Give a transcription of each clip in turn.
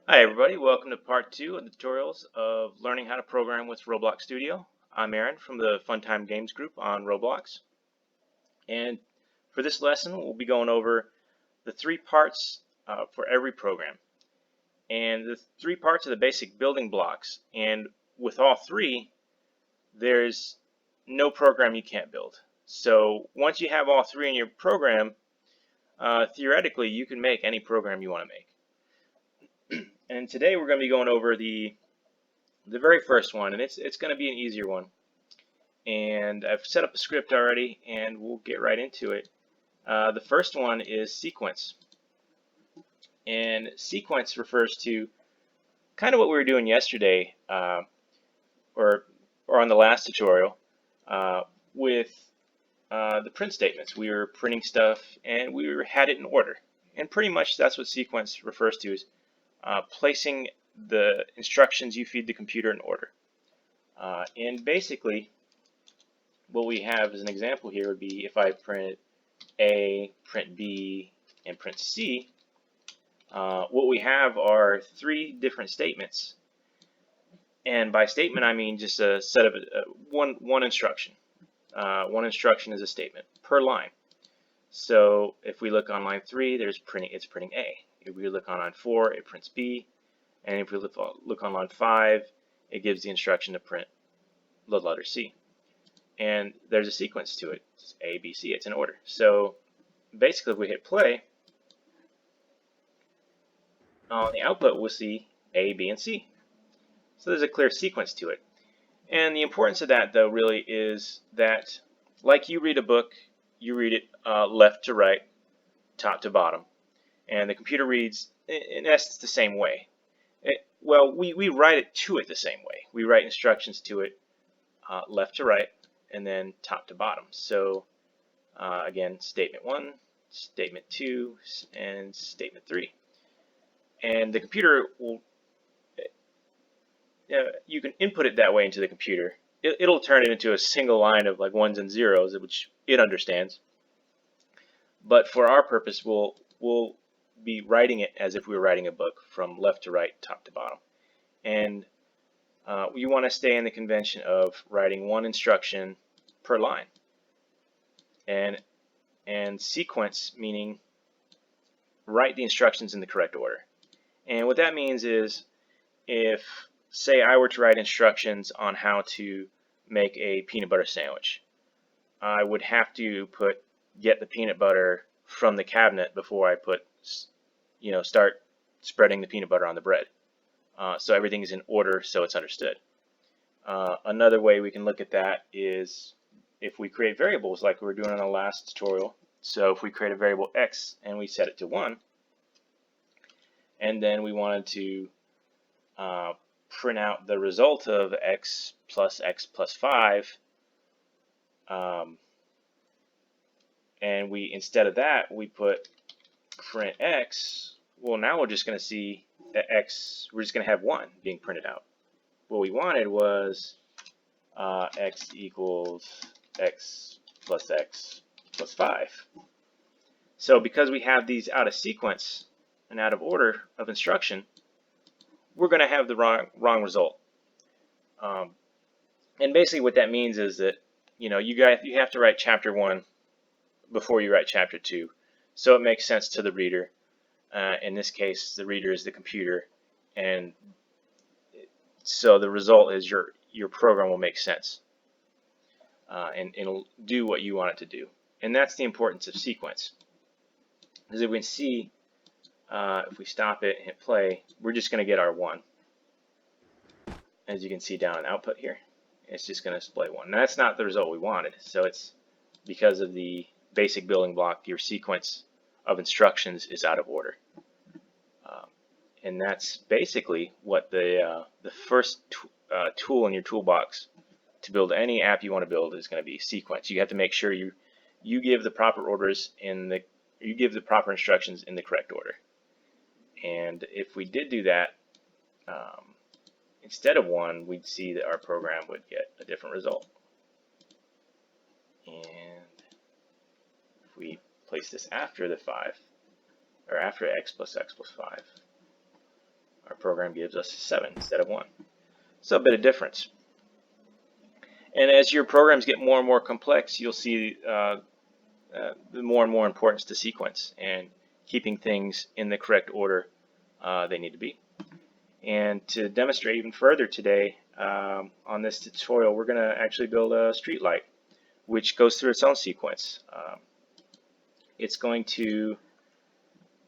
Hi everybody, welcome to part 2 of the tutorials of learning how to program with Roblox Studio. I'm Aaron from the Funtime Games group on Roblox. And for this lesson, we'll be going over the 3 parts for every program. And the 3 parts are the basic building blocks. And with all 3, there's no program you can't build. So once you have all 3 in your program, theoretically you can make any program you want to make. And today we're going to be going over the very first one, and it's going to be an easier one. And I've set up a script already, and we'll get right into it. The first one is sequence, and sequence refers to kind of what we were doing yesterday, or on the last tutorial, with the print statements. We were printing stuff, and had it in order, and pretty much that's what sequence refers to, is placing the instructions you feed the computer in order. And basically, what we have as an example here would be if I print A, print B, and print C, what we have are 3 different statements. And by statement, I mean just a set of one instruction. One instruction is a statement per line. So if we look on line 3, it's printing A. If we look on line 4, it prints B. And if we look on line 5, it gives the instruction to print the letter C. And there's a sequence to it. It's A, B, C. It's in order. So basically, if we hit play, on the output we'll see A, B, and C. So there's a clear sequence to it. And the importance of that, though, really is that, like you read a book, you read it left to right, top to bottom. And the computer reads, in essence, the same way. We write it to it the same way. We write instructions to it left to right, and then top to bottom. So again, statement 1, statement 2, and statement 3. And the computer will, you can input it that way into the computer. It'll turn it into a single line of like ones and zeros, which it understands. But for our purpose, we'll be writing it as if we were writing a book from left to right, top to bottom. And you want to stay in the convention of writing one instruction per line. And sequence meaning write the instructions in the correct order. And what that means is, if, say, I were to write instructions on how to make a peanut butter sandwich, I would have to get the peanut butter from the cabinet before I start spreading the peanut butter on the bread. So everything is in order, so it's understood. Another way we can look at that is if we create variables like we were doing in the last tutorial. So if we create a variable x and we set it to 1, and then we wanted to print out the result of x plus 5, and instead of that we put print x, well, now we're just going to see that x, we're just going to have 1 being printed out. What we wanted was x equals x plus 5. So because we have these out of sequence and out of order of instruction, we're going to have the wrong result. And basically what that means is that you have to write chapter 1 before you write chapter 2, so it makes sense to the reader. In this case, the reader is the computer, and so the result is your program will make sense, and it'll do what you want it to do. And that's the importance of sequence. Because if we can see, if we stop it and hit play, we're just going to get our 1. As you can see down in output here, it's just going to display 1. Now, that's not the result we wanted, so it's because of the basic building block, your sequence of instructions is out of order. And that's basically what the first tool in your toolbox to build any app you want to build is going to be sequence. You have to make sure you give the proper orders you give the proper instructions in the correct order. And if we did do that, instead of 1, we'd see that our program would get a different result. And if we place this after the 5, or after x plus 5, Our program gives us 7 instead of 1. So a bit of difference. And as your programs get more and more complex, you'll see the more and more importance to sequence and keeping things in the correct order they need to be. And to demonstrate even further today, on this tutorial, we're going to actually build a street light, which goes through its own sequence. It's going to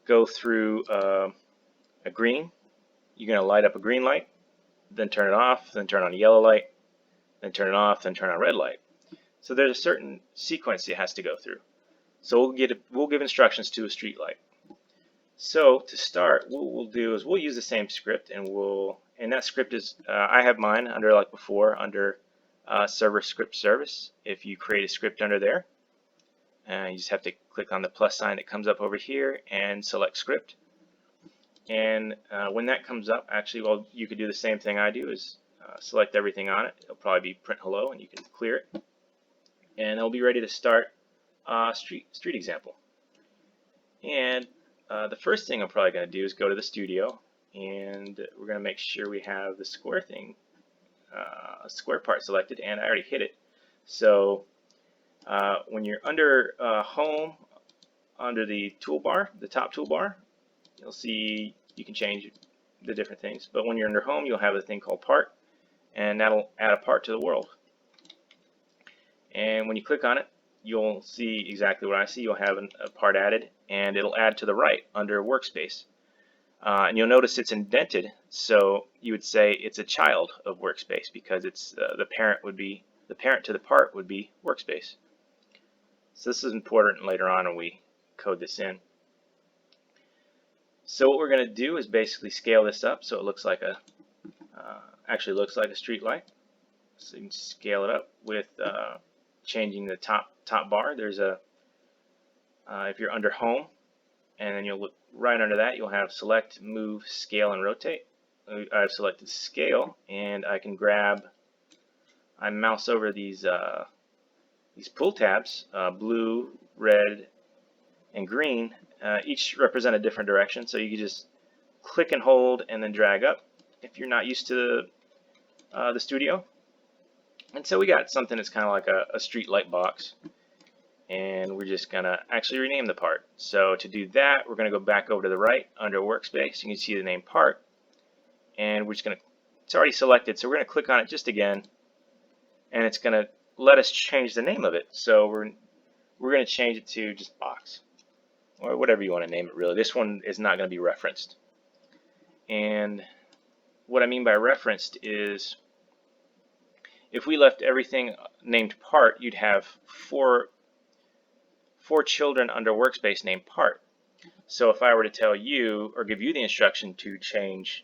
go through a green. You're going to light up a green light, then turn it off, then turn on a yellow light, then turn it off, then turn on a red light. So there's a certain sequence it has to go through. So we'll give instructions to a street light. So to start, what we'll do is we'll use the same script, and that script is I have mine under, like before, under server script service. If you create a script under there, you just have to click on the plus sign that comes up over here and select script. And when that comes up, actually, well, you could do the same thing I do, is select everything on it. It'll probably be print hello, and you can clear it, and it'll be ready to start street example. And the first thing I'm probably going to do is go to the studio, and we're going to make sure we have the square thing, square part selected, and I already hit it. So when you're under home, under the toolbar, the top toolbar, you'll see you can change the different things. But when you're under home, you'll have a thing called part, and that'll add a part to the world. And when you click on it, you'll see exactly what I see. You'll have a part added, and it'll add to the right under workspace. And you'll notice it's indented, so you would say it's a child of workspace, because it's the parent to the part would be workspace. So this is important later on when we code this in. So what we're going to do is basically scale this up so it looks like actually looks like a street light. So you can scale it up with changing the top bar. There's a if you're under home, and then you'll look right under that, you'll have select, move, scale, and rotate. I've selected scale, and I can I mouse over these pull tabs, blue, red, and green. Each represent a different direction, so you can just click and hold and then drag up if you're not used to the studio. And so we got something that's kind of like a street light box, and we're just gonna actually rename the part. So to do that, we're gonna go back over to the right under workspace. You can see the name part, and we're just gonna, it's already selected, so we're gonna click on it just again, and it's gonna let us change the name of it. So we're gonna change it to just box, or whatever you want to name it. Really, this one is not going to be referenced. And what I mean by referenced is, if we left everything named part, you'd have four children under workspace named part. So if I were to tell you, or give you the instruction to change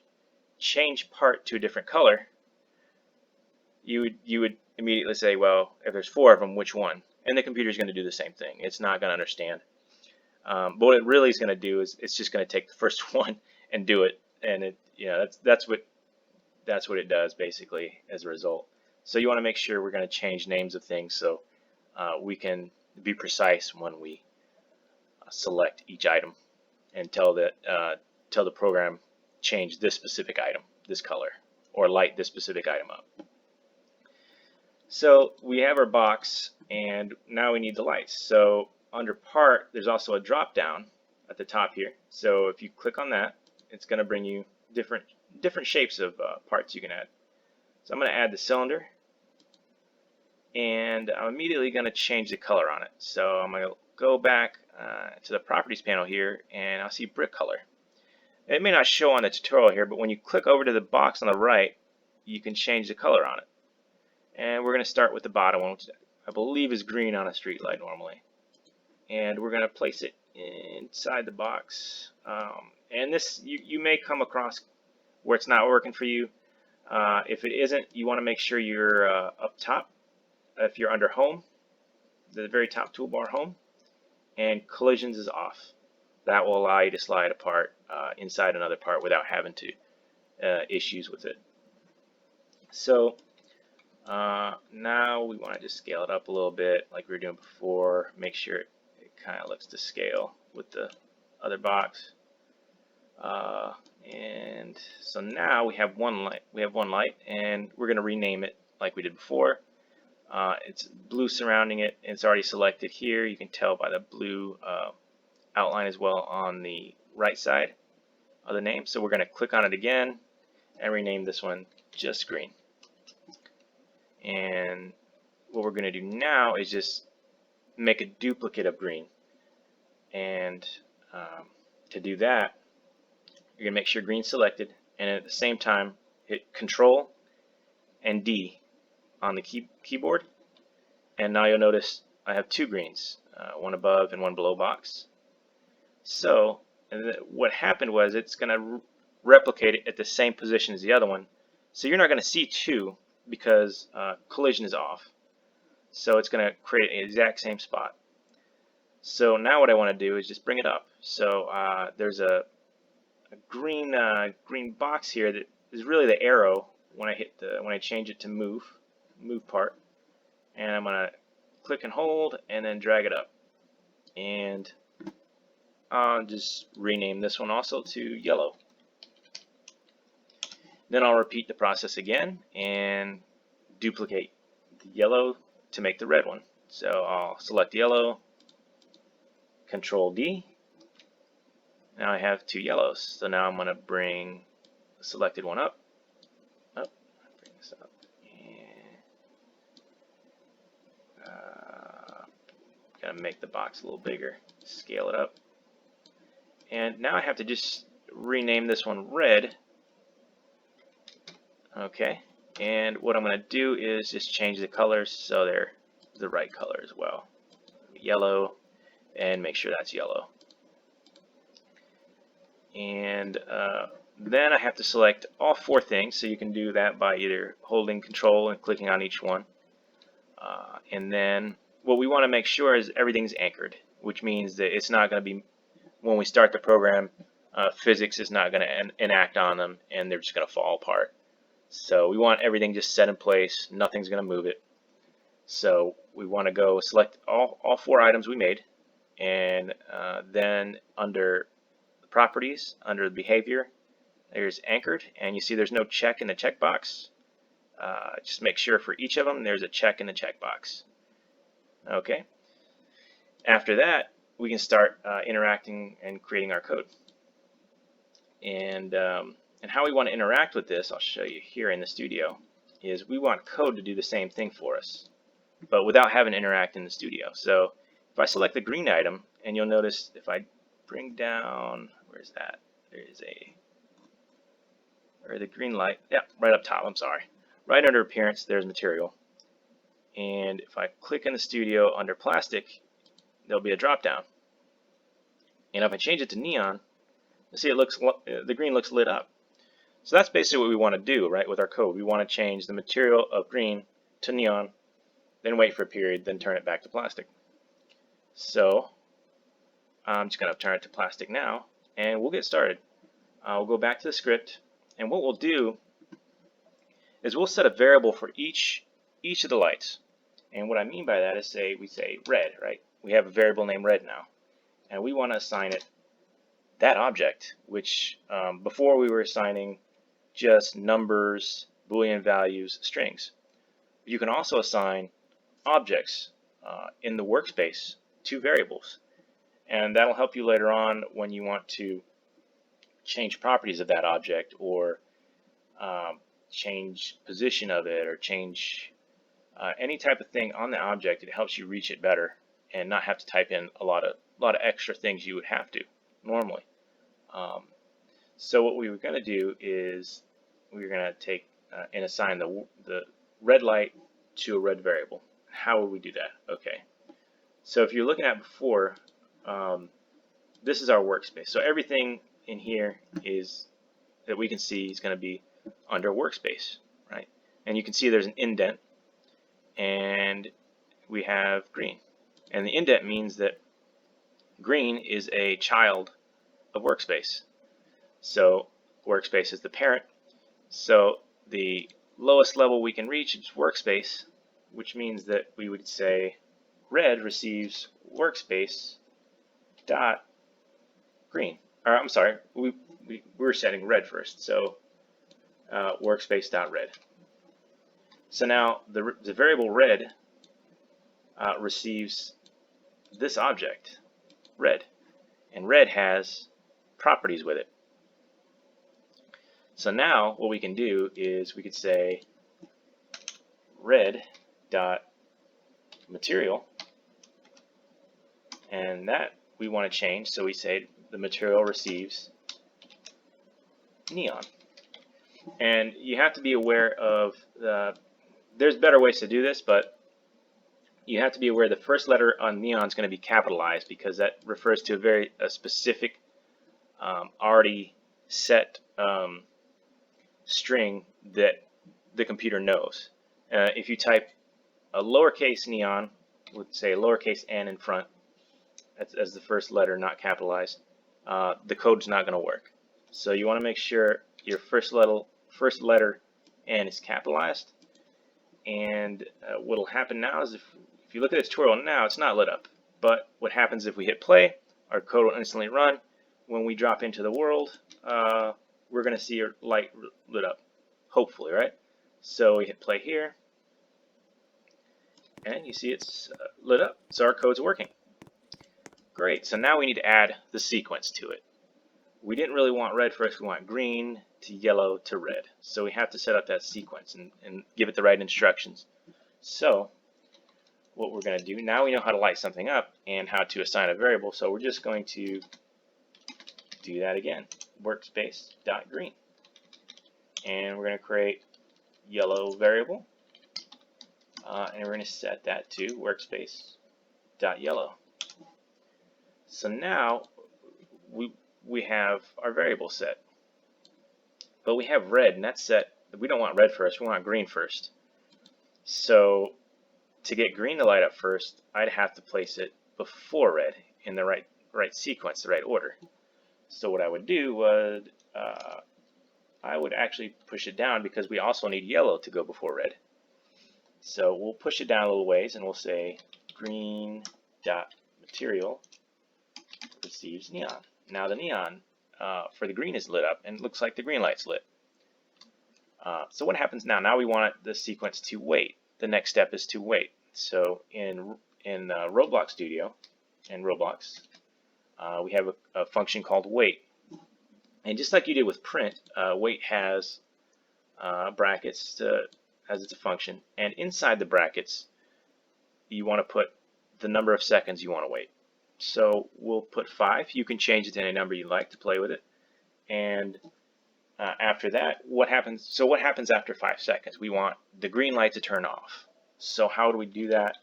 part to a different color, you would immediately say, well, if there's 4 of them, which one? And the computer's going to do the same thing. It's not going to understand. But what it really is going to do is it's just going to take the first one and do it, and that's what it does basically as a result. So you want to make sure we're going to change names of things so we can be precise when we select each item, and tell the program change this specific item, this color, or light this specific item up. So we have our box, and now we need the lights. So under part, there's also a drop down at the top here. So if you click on that, it's going to bring you different shapes of parts you can add. So I'm going to add the cylinder, and I'm immediately going to change the color on it. So I'm going to go back to the properties panel here, and I'll see brick color. It may not show on the tutorial here, but when you click over to the box on the right, you can change the color on it. And we're going to start with the bottom one, which I believe is green on a street light normally. And we're going to place it inside the box. And this, you may come across where it's not working for you. If it isn't, you want to make sure you're up top. If you're under home, the very top toolbar, home, and collisions is off. That will allow you to slide a part inside another part without having to issues with it. So now we want to just scale it up a little bit like we were doing before. Make sure it kind of looks to scale with the other box. And so now we have one light. And we're going to rename it like we did before. It's blue surrounding it. And it's already selected here. You can tell by the blue outline as well on the right side of the name. So we're going to click on it again and rename this one just green. And what we're going to do now is just make a duplicate of green. And to do that, you're going to make sure green's selected, and at the same time hit Control and D on the keyboard. And now you'll notice I have two greens, one above and one below box. So what happened was it's going to replicate it at the same position as the other one. So you're not going to see two because collision is off. So it's going to create an exact same spot. So now what I want to do is just bring it up. So there's a green box here that is really the arrow when I change it to move part, and I'm gonna click and hold and then drag it up, and I'll just rename this one also to yellow. Then I'll repeat the process again and duplicate the yellow to make the red one. So I'll select yellow, Control D. Now I have two yellows. So now I'm going to bring the selected one up. Bring this up. And gotta make the box a little bigger. Scale it up. And now I have to just rename this one red. Okay. And what I'm going to do is just change the colors so they're the right color as well. Yellow, and make sure that's yellow. And then I have to select all four things, so you can do that by either holding Control and clicking on each one. And then what we want to make sure is everything's anchored, which means that it's not going to be, when we start the program, physics is not going to enact on them and they're just going to fall apart. So we want everything just set in place, nothing's going to move it. So we want to go select all four items we made, and then under properties, under the behavior, there's anchored, and you see there's no check in the checkbox. Just make sure for each of them there's a check in the checkbox. Okay. After that, we can start interacting and creating our code. And how we want to interact with this, I'll show you here in the studio, is we want code to do the same thing for us, but without having to interact in the studio. So if I select the green item, and you'll notice if I bring down, where's that? There's the green light, yeah, right up top, I'm sorry. Right under appearance, there's material. And if I click in the studio under plastic, there'll be a drop down. And if I change it to neon, you'll see the green looks lit up. So that's basically what we want to do, right, with our code. We want to change the material of green to neon, then wait for a period, then turn it back to plastic. So I'm just going to turn it to plastic now, and we'll get started. We'll go back to the script, and what we'll do is we'll set a variable for each of the lights. And what I mean by that is we say red, right? We have a variable named red now, and we want to assign it that object, which before we were assigning just numbers, Boolean values, strings. You can also assign objects in the workspace to variables, and that'll help you later on when you want to change properties of that object, or change position of it, or change any type of thing on the object. It helps you reach it better and not have to type in a lot of extra things you would have to normally. So what we were going to do is we're going to take and assign the red light to a red variable. How would we do that? Okay. So if you're looking at before, this is our workspace. So everything in here is that we can see is going to be under workspace, right? And you can see there's an indent, and we have green. And the indent means that green is a child of workspace. So workspace is the parent. So the lowest level we can reach is workspace, which means that we would say red receives workspace dot green. or I'm sorry, we were setting red first. So workspace.red. So now the variable red receives this object, red, and red has properties with it. So now what we can do is we could say red dot material, and that we want to change. So we say the material receives neon. And you have to be aware of there's better ways to do this, but you have to be aware the first letter on neon is going to be capitalized because that refers to a specific already set string that the computer knows. If you type a lowercase neon with say lowercase n in front as the first letter, not capitalized, the code's not going to work. So you want to make sure your first letter n is capitalized. And what'll happen now is if you look at this tutorial now, it's not lit up. But what happens if we hit play, our code will instantly run. When we drop into the world, we're going to see your light lit up, hopefully, right? So we hit play here, and you see it's lit up. So our code's working. Great. So now we need to add the sequence to it. We didn't really want red first. We want green to yellow to red. So we have to set up that sequence and give it the right instructions. So what we're going to do, now we know how to light something up and how to assign a variable. So we're just going to do that again. Workspace.green. And we're going to create yellow variable. And we're going to set that to workspace.yellow. So now we have our variable set. But we have red, and that's set. We don't want red first, we want green first. So to get green to light up first, I'd have to place it before red in the right sequence, the right order. So what I would do would I would actually push it down because we also need yellow to go before red. So we'll push it down a little ways and we'll say green dot material receives neon. Now the neon for the green is lit up and it looks like the green light's lit. So what happens now? Now we want the sequence to wait. The next step is to wait. So in Roblox Studio, in Roblox, we have a function called wait. And just like you did with print, wait has brackets as it's a function. And inside the brackets, you want to put the number of seconds you want to wait. So we'll put 5. You can change it to any number you like to play with it. And after that, what happens? So what happens after 5 seconds? We want the green light to turn off. So how do we do that?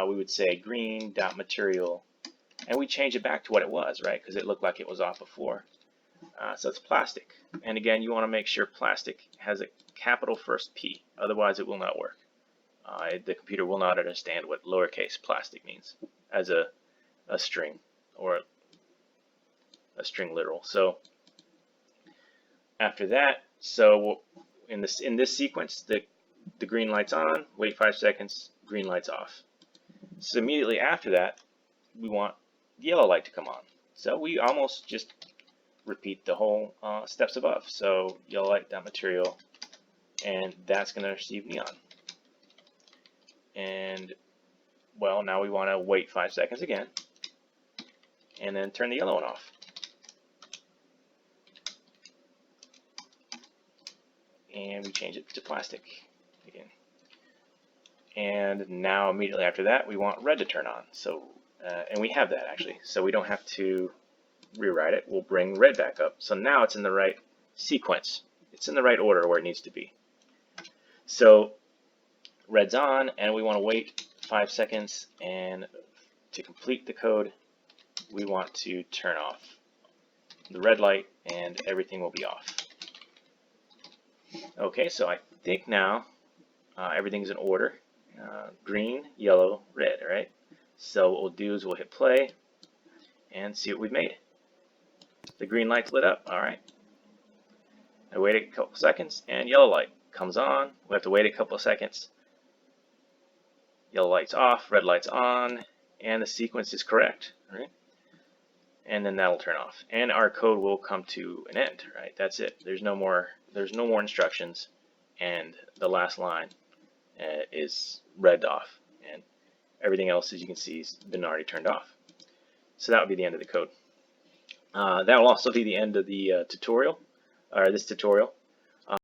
We would say green.material, and we change it back to what it was, right? Because it looked like it was off before. So it's plastic. And again, you want to make sure plastic has a capital first P. Otherwise, it will not work. The computer will not understand what lowercase plastic means as a string or a string literal. So after that, so in this sequence, the green light's on, wait 5 seconds, green light's off. So immediately after that, we want the yellow light to come on. So we almost just repeat the whole steps above. So yellow light.material, and that's going to receive neon. And well, now we want to wait 5 seconds again, and then turn the yellow one off. And we change it to plastic again. And now immediately after that, we want red to turn on. So, and we have that actually, so we don't have to rewrite it. We'll bring red back up. So now it's in the right sequence. It's in the right order where it needs to be. So red's on, and we want to wait 5 seconds, and to complete the code, we want to turn off the red light, and everything will be off. Okay, so I think now everything's in order. Green, yellow, red, right? So what we'll do is we'll hit play and see what we've made. The green light's lit up, all right. I wait a couple seconds, and yellow light comes on. We have to wait a couple of seconds. Yellow light's off, red light's on, and the sequence is correct, right? and then that'll turn off, and our code will come to an end. Right, that's it. There's no more instructions, and the last line is read off, and everything else, as you can see, has been already turned off. So that would be the end of the code. That will also be the end of the tutorial, or this tutorial.